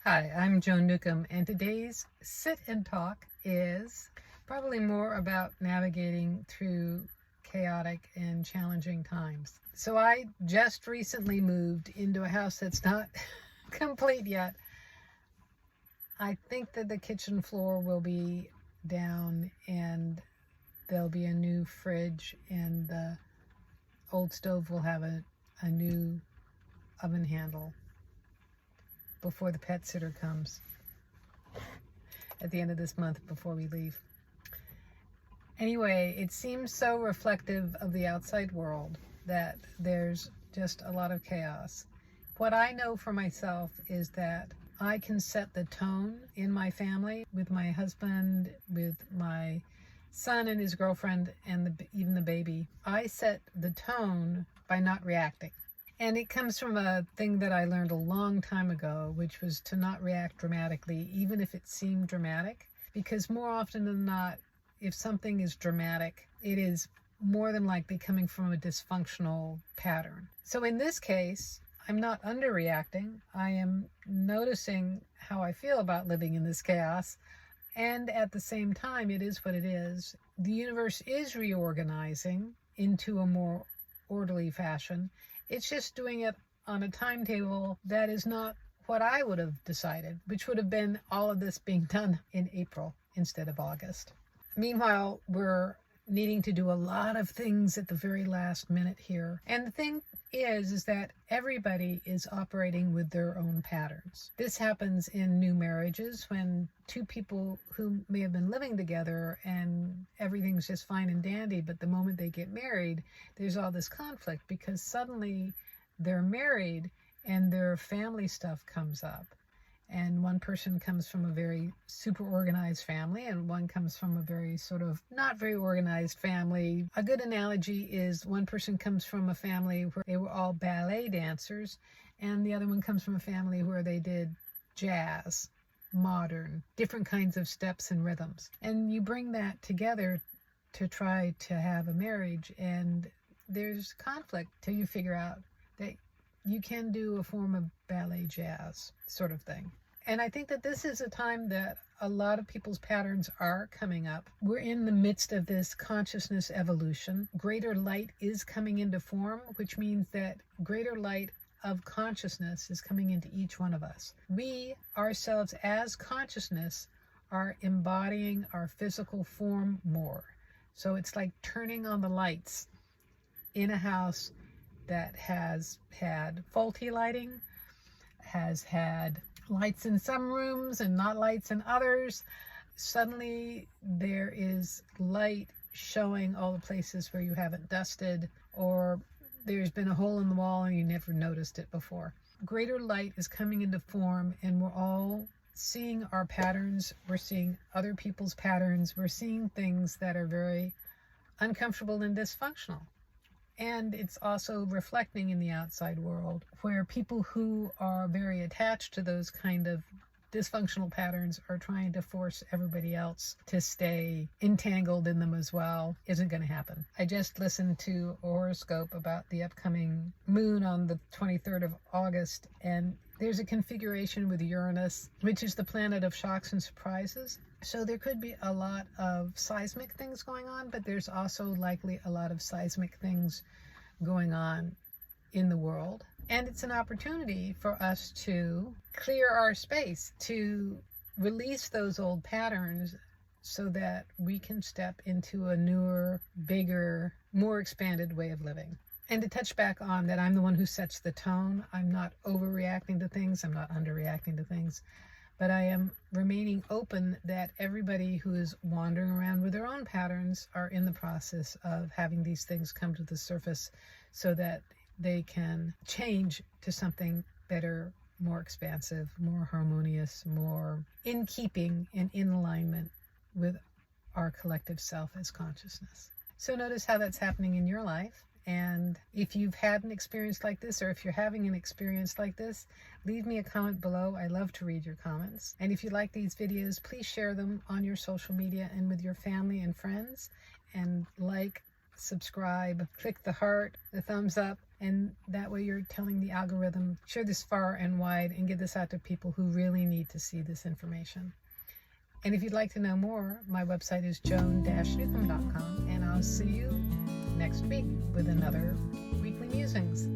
Hi, I'm Joan Newcomb, and today's Sit and Talk is probably more about navigating through chaotic and challenging times. So I just recently moved into a house that's not complete yet. I think that the kitchen floor will be down and there'll be a new fridge, and the old stove will have a new oven handle before the pet sitter comes at the end of this month before we leave. Anyway, it seems so reflective of the outside world that there's just a lot of chaos. What I know for myself is that I can set the tone in my family with my husband, with my son and his girlfriend, and even the baby. I set the tone by not reacting. And it comes from a thing that I learned a long time ago, which was to not react dramatically, even if it seemed dramatic. Because more often than not, if something is dramatic, it is more than likely coming from a dysfunctional pattern. So in this case, I'm not underreacting. I am noticing how I feel about living in this chaos. And at the same time, it is what it is. The universe is reorganizing into a more orderly fashion. It's just doing it on a timetable that is not what I would have decided, which would have been all of this being done in April instead of August. Meanwhile, we're needing to do a lot of things at the very last minute here. And the thing is that everybody is operating with their own patterns. This happens in new marriages when two people who may have been living together and everything's just fine and dandy, but the moment they get married, there's all this conflict because suddenly they're married and their family stuff comes up. And one person comes from a very super organized family, and one comes from a very sort of not very organized family. A good analogy is one person comes from a family where they were all ballet dancers, and the other one comes from a family where they did jazz, modern, different kinds of steps and rhythms. And you bring that together to try to have a marriage, and there's conflict till you figure out that you can do a form of ballet jazz sort of thing. And I think that this is a time that a lot of people's patterns are coming up. We're in the midst of this consciousness evolution. Greater light is coming into form, which means that greater light of consciousness is coming into each one of us. We ourselves as consciousness are embodying our physical form more. So it's like turning on the lights in a house that has had faulty lighting, has had lights in some rooms and not lights in others. Suddenly there is light showing all the places where you haven't dusted, or there's been a hole in the wall and you never noticed it before. Greater light is coming into form, and we're all seeing our patterns. We're seeing other people's patterns. We're seeing things that are very uncomfortable and dysfunctional. And it's also reflecting in the outside world, where people who are very attached to those kind of dysfunctional patterns are trying to force everybody else to stay entangled in them as well. Isn't going to happen. I just listened to a horoscope about the upcoming moon on the 23rd of August, and there's a configuration with Uranus, which is the planet of shocks and surprises. So there could be a lot of seismic things going on, but there's also likely a lot of seismic things going on in the world. And it's an opportunity for us to clear our space, to release those old patterns so that we can step into a newer, bigger, more expanded way of living. And to touch back on that, I'm the one who sets the tone. I'm not overreacting to things. I'm not underreacting to things. But I am remaining open that everybody who is wandering around with their own patterns are in the process of having these things come to the surface so that they can change to something better, more expansive, more harmonious, more in keeping and in alignment with our collective self as consciousness. So notice how that's happening in your life. And if you've had an experience like this, or if you're having an experience like this, leave me a comment below. I love to read your comments. And if you like these videos, please share them on your social media and with your family and friends. And like, subscribe, click the heart, the thumbs up, And that way you're telling the algorithm, share this far and wide and get this out to people who really need to see this information. And if you'd like to know more, my website is joan-newcomb.com, and I'll see you next week with another Weekly Musings.